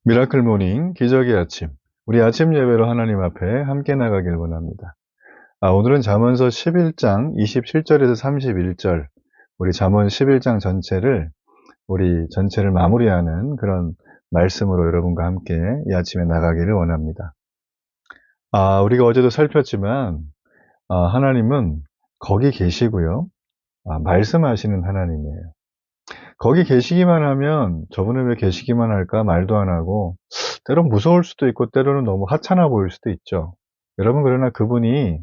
미라클 모닝, 기적의 아침. 우리 아침 예배로 하나님 앞에 함께 나가길 원합니다. 오늘은 잠언서 11장 27절에서 31절, 우리 잠언 11장 전체를 마무리하는 그런 말씀으로 여러분과 함께 이 아침에 나가기를 원합니다. 우리가 어제도 살폈지만, 하나님은 거기 계시고요. 말씀하시는 하나님이에요. 거기 계시기만 하면 저분은 왜 계시기만 할까 말도 안 하고 때론 무서울 수도 있고 때로는 너무 하찮아 보일 수도 있죠. 여러분, 그러나 그분이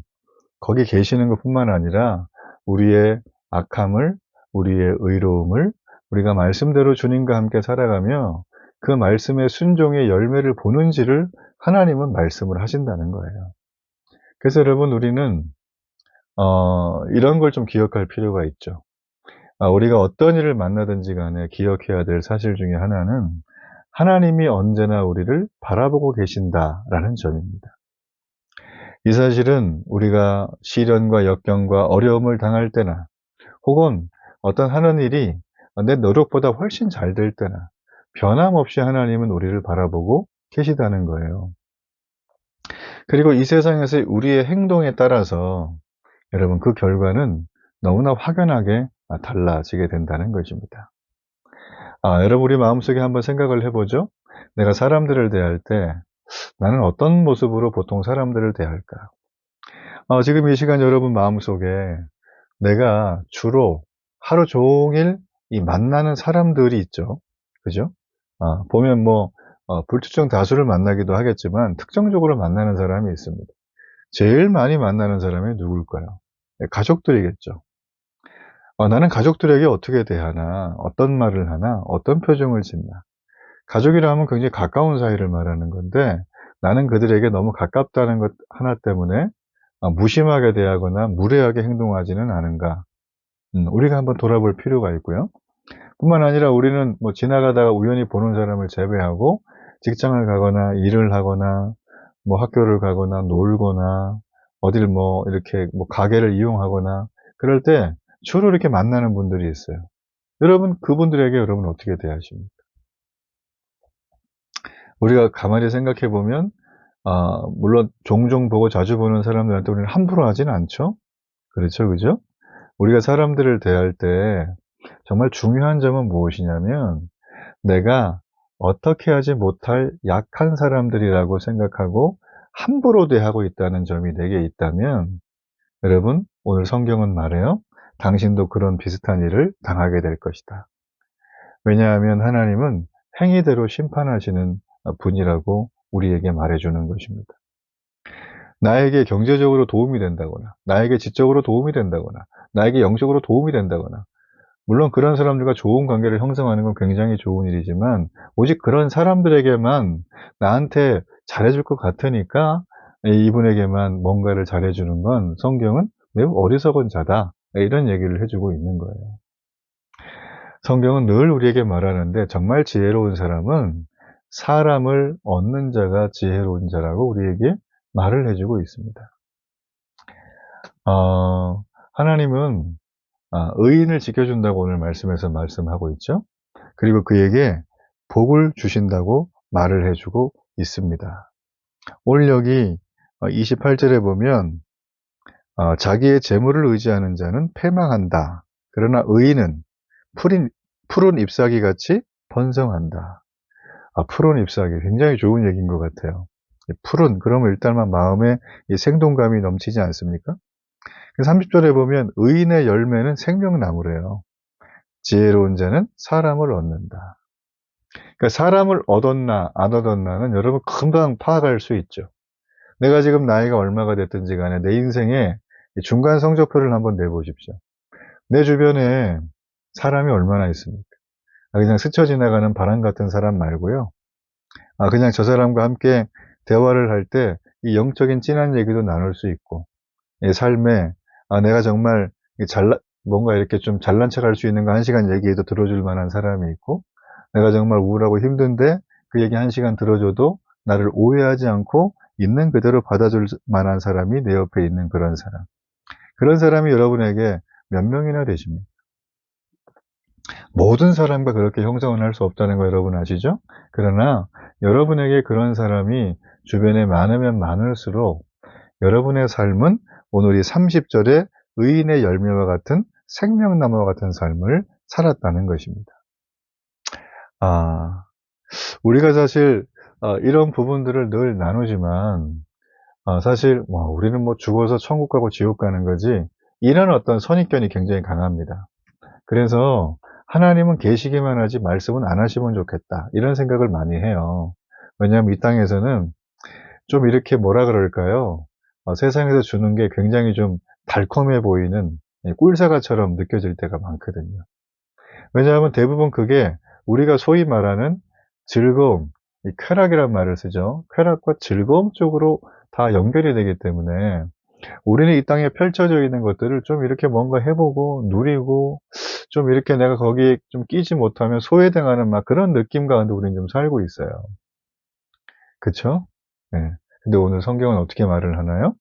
거기 계시는 것뿐만 아니라 우리의 악함을, 우리의 의로움을 우리가 말씀대로 주님과 함께 살아가며 그 말씀의 순종의 열매를 보는지를 하나님은 말씀을 하신다는 거예요. 그래서 여러분, 우리는 이런 걸 좀 기억할 필요가 있죠. 우리가 어떤 일을 만나든지 간에 기억해야 될 사실 중에 하나는 하나님이 언제나 우리를 바라보고 계신다라는 점입니다. 이 사실은 우리가 시련과 역경과 어려움을 당할 때나 혹은 어떤 하는 일이 내 노력보다 훨씬 잘 될 때나 변함없이 하나님은 우리를 바라보고 계시다는 거예요. 그리고 이 세상에서 우리의 행동에 따라서 여러분, 그 결과는 너무나 확연하게 달라지게 된다는 것입니다. 여러분, 우리 마음속에 한번 생각을 해보죠. 내가 사람들을 대할 때 나는 어떤 모습으로 보통 사람들을 대할까? 지금 이 시간 여러분 마음속에 내가 주로 하루 종일 이 만나는 사람들이 있죠. 그죠? 보면 불특정 다수를 만나기도 하겠지만 특정적으로 만나는 사람이 있습니다. 제일 많이 만나는 사람이 누굴까요? 네, 가족들이겠죠. 나는 가족들에게 어떻게 대하나, 어떤 말을 하나, 어떤 표정을 짓나. 가족이라면 굉장히 가까운 사이를 말하는 건데 나는 그들에게 너무 가깝다는 것 하나 때문에 무심하게 대하거나 무례하게 행동하지는 않은가. 우리가 한번 돌아볼 필요가 있고요. 뿐만 아니라 우리는 지나가다가 우연히 보는 사람을 제외하고 직장을 가거나 일을 하거나 학교를 가거나 놀거나 어딜 이렇게 가게를 이용하거나 그럴 때 주로 이렇게 만나는 분들이 있어요. 여러분, 그분들에게 여러분 어떻게 대하십니까? 우리가 가만히 생각해 보면 물론 종종 보고 자주 보는 사람들한테 우리는 함부로 하진 않죠. 그렇죠, 그죠? 우리가 사람들을 대할 때 정말 중요한 점은 무엇이냐면 내가 어떻게 하지 못할 약한 사람들이라고 생각하고 함부로 대하고 있다는 점이 내게 있다면 여러분, 오늘 성경은 말해요. 당신도 그런 비슷한 일을 당하게 될 것이다. 왜냐하면 하나님은 행위대로 심판하시는 분이라고 우리에게 말해주는 것입니다. 나에게 경제적으로 도움이 된다거나 나에게 지적으로 도움이 된다거나 나에게 영적으로 도움이 된다거나, 물론 그런 사람들과 좋은 관계를 형성하는 건 굉장히 좋은 일이지만 오직 그런 사람들에게만 나한테 잘해줄 것 같으니까 이분에게만 뭔가를 잘해주는 건 성경은 매우 어리석은 자다, 이런 얘기를 해주고 있는 거예요. 성경은 늘 우리에게 말하는데 정말 지혜로운 사람은 사람을 얻는 자가 지혜로운 자라고 우리에게 말을 해주고 있습니다. 하나님은 의인을 지켜준다고 오늘 말씀에서 말씀하고 있죠. 그리고 그에게 복을 주신다고 말을 해주고 있습니다. 오늘 여기 28절에 보면 자기의 재물을 의지하는 자는 패망한다. 그러나 의인은 푸른 잎사귀 같이 번성한다. 푸른 잎사귀, 굉장히 좋은 얘기인 것 같아요. 푸른, 그러면 일단만 마음에 이 생동감이 넘치지 않습니까? 30절에 보면 의인의 열매는 생명나무래요. 지혜로운 자는 사람을 얻는다. 그러니까 사람을 얻었나 안 얻었나는 여러분 금방 파악할 수 있죠. 내가 지금 나이가 얼마가 됐든지 간에 내 인생의 중간 성적표를 한번 내보십시오. 내 주변에 사람이 얼마나 있습니까? 그냥 스쳐 지나가는 바람 같은 사람 말고요. 그냥 저 사람과 함께 대화를 할 때 이 영적인 진한 얘기도 나눌 수 있고, 이 삶에 내가 정말 뭔가 이렇게 좀 잘난 척할 수 있는 거 1시간 얘기해도 들어줄 만한 사람이 있고, 내가 정말 우울하고 힘든데 그 얘기 1시간 들어줘도 나를 오해하지 않고 있는 그대로 받아줄 만한 사람이 내 옆에 있는 그런 사람. 그런 사람이 여러분에게 몇 명이나 되십니까? 모든 사람과 그렇게 형성은 할 수 없다는 거 여러분 아시죠? 그러나 여러분에게 그런 사람이 주변에 많으면 많을수록 여러분의 삶은 오늘 이 30절의 의인의 열매와 같은 생명나무와 같은 삶을 살았다는 것입니다. 아, 우리가 사실 이런 부분들을 늘 나누지만 사실 우리는 뭐 죽어서 천국 가고 지옥 가는 거지 이런 어떤 선입견이 굉장히 강합니다. 그래서 하나님은 계시기만 하지 말씀은 안 하시면 좋겠다 이런 생각을 많이 해요. 왜냐하면 이 땅에서는 좀 이렇게 뭐라 그럴까요? 세상에서 주는 게 굉장히 좀 달콤해 보이는 꿀사과처럼 느껴질 때가 많거든요. 왜냐하면 대부분 그게 우리가 소위 말하는 즐거움, 이 쾌락이란 말을 쓰죠. 쾌락과 즐거움 쪽으로 다 연결이 되기 때문에 우리는 이 땅에 펼쳐져 있는 것들을 좀 이렇게 뭔가 해보고 누리고 좀 이렇게 내가 거기에 좀 끼지 못하면 소외당하는 막 그런 느낌 가운데 우리는 좀 살고 있어요. 그쵸? 네. 근데 오늘 성경은 어떻게 말을 하나요?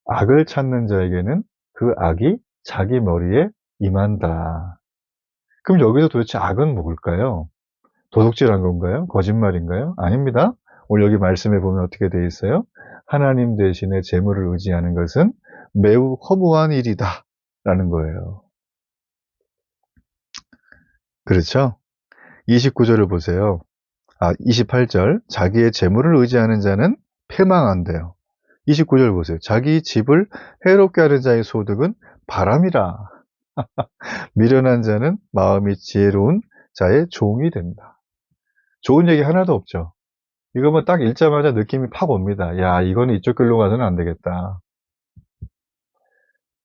악을 찾는 자에게는 그 악이 자기 머리에 임한다. 그럼 여기서 도대체 악은 뭘까요? 도둑질한 건가요? 거짓말인가요? 아닙니다. 오늘 여기 말씀에 보면 어떻게 되어 있어요? 하나님 대신에 재물을 의지하는 것은 매우 허무한 일이다. 라는 거예요. 그렇죠? 29절을 보세요. 28절. 자기의 재물을 의지하는 자는 패망한대요. 29절 보세요. 자기 집을 해롭게 하는 자의 소득은 바람이라. 미련한 자는 마음이 지혜로운 자의 종이 된다. 좋은 얘기 하나도 없죠. 이거 뭐 딱 읽자마자 느낌이 팍 옵니다. 야, 이거는 이쪽 길로 가서는 안 되겠다.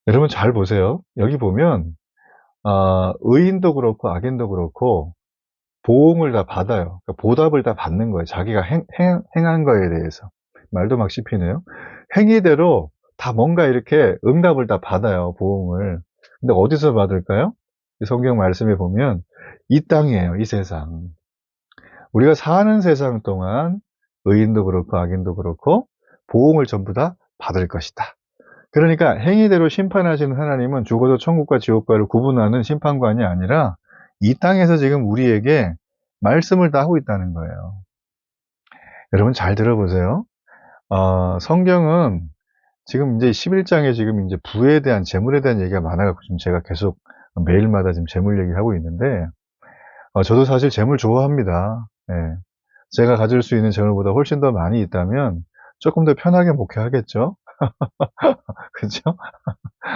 여러분 잘 보세요. 여기 보면 의인도 그렇고 악인도 그렇고 보응을 다 받아요. 그러니까 보답을 다 받는 거예요. 자기가 행한 거에 대해서. 말도 막 씹히네요. 행위대로 다 뭔가 이렇게 응답을 다 받아요. 보응을. 근데 어디서 받을까요? 이 성경 말씀에 보면 이 땅이에요. 이 세상. 우리가 사는 세상 동안 의인도 그렇고 악인도 그렇고 보응을 전부 다 받을 것이다. 그러니까 행위대로 심판하시는 하나님은 죽어도 천국과 지옥과를 구분하는 심판관이 아니라 이 땅에서 지금 우리에게 말씀을 다 하고 있다는 거예요. 여러분 잘 들어보세요. 성경은 지금 이제 11장에 지금 이제 부에 대한 재물에 대한 얘기가 많아갖고 지금 제가 계속 매일마다 지금 재물 얘기하고 있는데 저도 사실 재물 좋아합니다. 예. 제가 가질 수 있는 재물보다 훨씬 더 많이 있다면 조금 더 편하게 목회하겠죠. 그죠?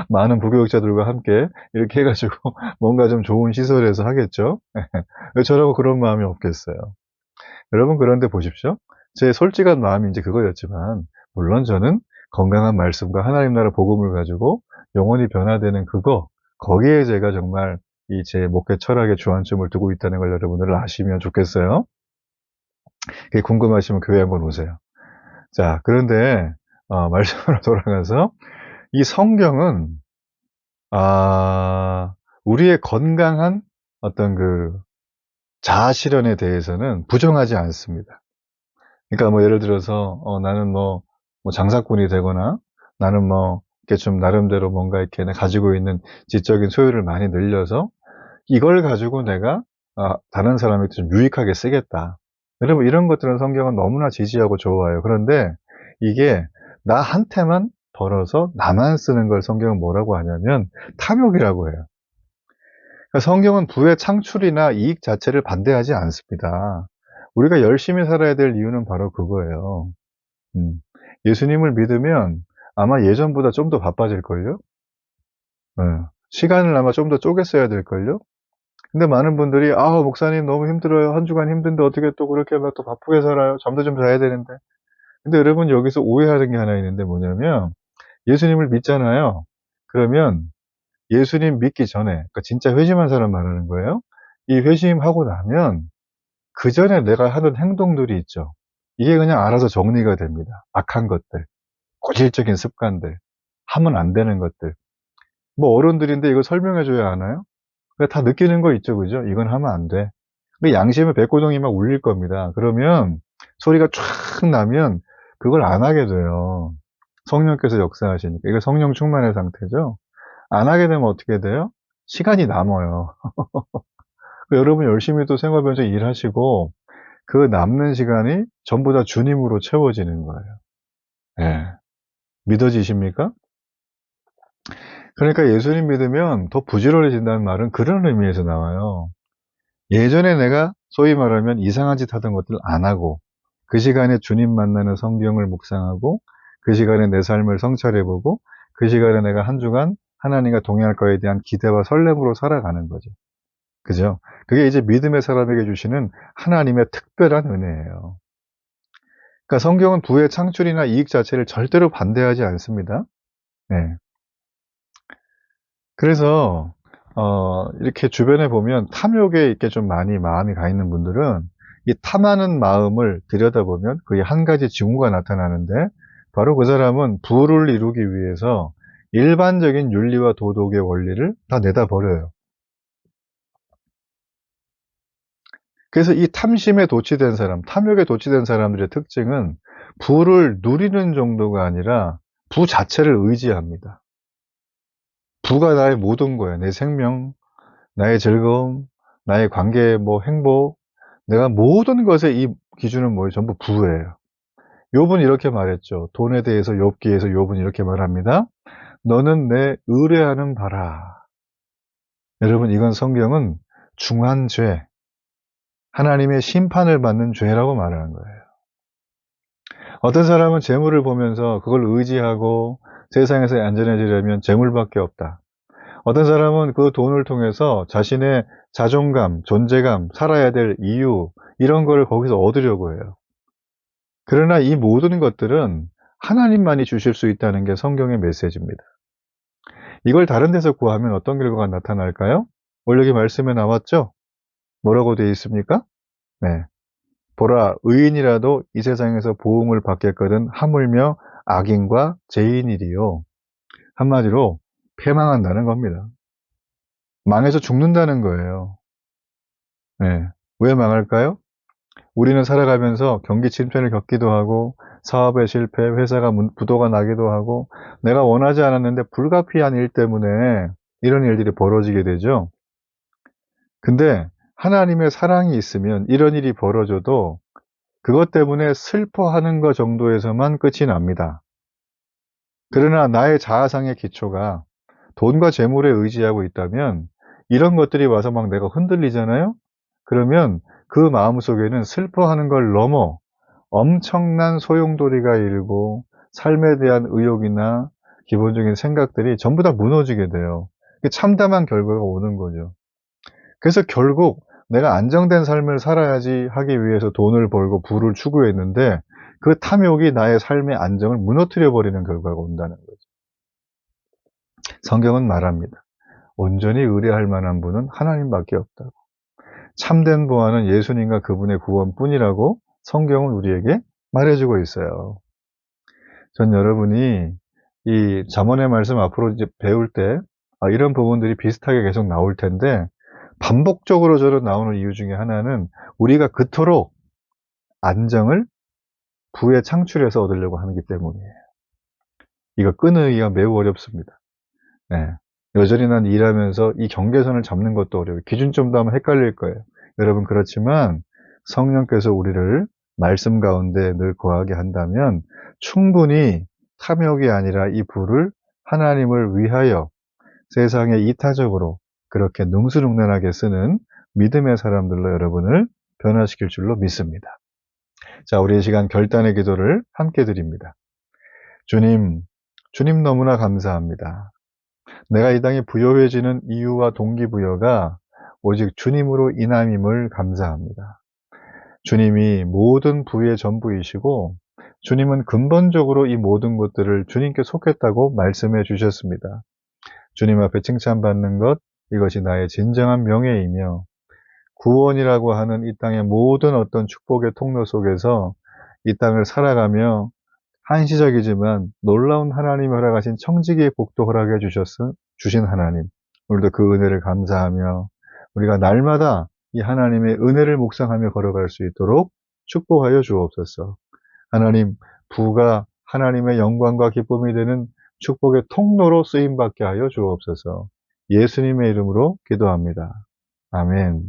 많은 부교육자들과 함께 이렇게 해가지고 뭔가 좀 좋은 시설에서 하겠죠. 왜 저라고 그런 마음이 없겠어요. 여러분 그런데 보십시오. 제 솔직한 마음이 이제 그거였지만 물론 저는 건강한 말씀과 하나님 나라 복음을 가지고 영혼이 변화되는 거기에 제가 정말 이 제 목회 철학의 주안점을 두고 있다는 걸 여러분들 아시면 좋겠어요. 그게 궁금하시면 교회 한번 오세요. 자, 그런데 말씀으로 돌아가서 이 성경은 우리의 건강한 어떤 그 자아 실현에 대해서는 부정하지 않습니다. 그러니까 뭐 예를 들어서 나는 뭐 장사꾼이 되거나 나는 뭐 이렇게 좀 나름대로 뭔가 이렇게 가지고 있는 지적인 소유를 많이 늘려서 이걸 가지고 내가 다른 사람에게 좀 유익하게 쓰겠다. 여러분 이런 것들은 성경은 너무나 지지하고 좋아요. 그런데 이게 나한테만 벌어서 나만 쓰는 걸 성경은 뭐라고 하냐면 탐욕이라고 해요. 그러니까 성경은 부의 창출이나 이익 자체를 반대하지 않습니다. 우리가 열심히 살아야 될 이유는 바로 그거예요. 음. 예수님을 믿으면 아마 예전보다 좀 더 바빠질걸요? 예. 시간을 아마 좀 더 쪼개 써야 될걸요? 근데 많은 분들이 목사님 너무 힘들어요. 한 주간 힘든데 어떻게 또 그렇게 막 또 바쁘게 살아요. 잠도 좀 자야 되는데. 근데 여러분 여기서 오해하는 게 하나 있는데 뭐냐면 예수님을 믿잖아요. 그러면 예수님 믿기 전에 그러니까 진짜 회심한 사람 말하는 거예요. 이 회심하고 나면 그전에 내가 하던 행동들이 있죠. 이게 그냥 알아서 정리가 됩니다. 악한 것들, 고질적인 습관들, 하면 안 되는 것들. 뭐 어른들인데 이거 설명해 줘야 하나요? 그러니까 다 느끼는 거 있죠. 그죠? 이건 하면 안 돼. 근데 양심의 백고동이 막 울릴 겁니다. 그러면 소리가 쫙 나면 그걸 안 하게 돼요. 성령께서 역사하시니까. 이거 성령 충만의 상태죠. 안 하게 되면 어떻게 돼요? 시간이 남아요. 여러분 열심히 또 생활 변호사 일하시고 그 남는 시간이 전부 다 주님으로 채워지는 거예요. 예. 믿어지십니까? 그러니까 예수님 믿으면 더 부지런해진다는 말은 그런 의미에서 나와요. 예전에 내가 소위 말하면 이상한 짓 하던 것들 안 하고, 그 시간에 주님 만나는 성경을 묵상하고, 그 시간에 내 삶을 성찰해보고, 그 시간에 내가 한 주간 하나님과 동행할 거에 대한 기대와 설렘으로 살아가는 거죠. 그죠? 그게 이제 믿음의 사람에게 주시는 하나님의 특별한 은혜예요. 그러니까 성경은 부의 창출이나 이익 자체를 절대로 반대하지 않습니다. 네. 그래서 이렇게 주변에 보면 탐욕에 이렇게 좀 많이 마음이 가 있는 분들은 이 탐하는 마음을 들여다보면 그게 한 가지 징후가 나타나는데, 바로 그 사람은 부를 이루기 위해서 일반적인 윤리와 도덕의 원리를 다 내다버려요. 그래서 이 탐심에 도취된 사람, 탐욕에 도취된 사람들의 특징은 부를 누리는 정도가 아니라 부 자체를 의지합니다. 부가 나의 모든 거예요. 내 생명, 나의 즐거움, 나의 관계, 행복, 내가 모든 것의 이 기준은 뭐예요? 전부 부예요. 욥은 이렇게 말했죠. 돈에 대해서 욥기에서 욥은 이렇게 말합니다. 너는 내 의뢰하는 바라. 여러분, 이건 성경은 중한 죄, 하나님의 심판을 받는 죄라고 말하는 거예요. 어떤 사람은 재물을 보면서 그걸 의지하고 세상에서 안전해지려면 재물밖에 없다. 어떤 사람은 그 돈을 통해서 자신의 자존감, 존재감, 살아야 될 이유, 이런 걸 거기서 얻으려고 해요. 그러나 이 모든 것들은 하나님만이 주실 수 있다는 게 성경의 메시지입니다. 이걸 다른 데서 구하면 어떤 결과가 나타날까요? 오늘 여기 말씀에 나왔죠? 뭐라고 되어 있습니까? 네. 보라, 의인이라도 이 세상에서 보응을 받겠거든 하물며 악인과 죄인이리요. 한마디로 패망한다는 겁니다. 망해서 죽는다는 거예요. 네. 왜 망할까요? 우리는 살아가면서 경기 침체를 겪기도 하고, 사업의 실패, 회사가 부도가 나기도 하고, 내가 원하지 않았는데 불가피한 일 때문에 이런 일들이 벌어지게 되죠. 근데 하나님의 사랑이 있으면 이런 일이 벌어져도 그것 때문에 슬퍼하는 것 정도에서만 끝이 납니다. 그러나 나의 자아상의 기초가 돈과 재물에 의지하고 있다면 이런 것들이 와서 막 내가 흔들리잖아요? 그러면 그 마음속에는 슬퍼하는 걸 넘어 엄청난 소용돌이가 일고, 삶에 대한 의욕이나 기본적인 생각들이 전부 다 무너지게 돼요. 참담한 결과가 오는 거죠. 그래서 결국 내가 안정된 삶을 살아야지 하기 위해서 돈을 벌고 부를 추구했는데, 그 탐욕이 나의 삶의 안정을 무너뜨려 버리는 결과가 온다는 거죠. 성경은 말합니다. 온전히 의뢰할 만한 분은 하나님밖에 없다고. 참된 보안은 예수님과 그분의 구원뿐이라고 성경은 우리에게 말해주고 있어요. 전 여러분이 이 잠언의 말씀 앞으로 이제 배울 때 이런 부분들이 비슷하게 계속 나올 텐데, 반복적으로 저는 나오는 이유 중에 하나는 우리가 그토록 안정을 부에 창출해서 얻으려고 하기 때문이에요. 이거 끊기가 매우 어렵습니다. 네. 여전히 난 일하면서 이 경계선을 잡는 것도 어려워요. 기준점도 아마 헷갈릴 거예요. 여러분, 그렇지만 성령께서 우리를 말씀 가운데 늘 거하게 한다면 충분히 탐욕이 아니라 이 부를 하나님을 위하여 세상에 이타적으로 그렇게 능수능란하게 쓰는 믿음의 사람들로 여러분을 변화시킬 줄로 믿습니다. 자, 우리 이 시간 결단의 기도를 함께 드립니다. 주님 너무나 감사합니다. 내가 이 땅에 부여해지는 이유와 동기부여가 오직 주님으로 인함임을 감사합니다. 주님이 모든 부의 전부이시고, 주님은 근본적으로 이 모든 것들을 주님께 속했다고 말씀해 주셨습니다. 주님 앞에 칭찬받는 것, 이것이 나의 진정한 명예이며, 구원이라고 하는 이 땅의 모든 어떤 축복의 통로 속에서 이 땅을 살아가며 한시적이지만 놀라운 하나님이 허락하신 청지기의 복도 허락해 주신 하나님, 오늘도 그 은혜를 감사하며 우리가 날마다 이 하나님의 은혜를 묵상하며 걸어갈 수 있도록 축복하여 주옵소서. 하나님, 부가 하나님의 영광과 기쁨이 되는 축복의 통로로 쓰임받게 하여 주옵소서. 예수님의 이름으로 기도합니다. 아멘.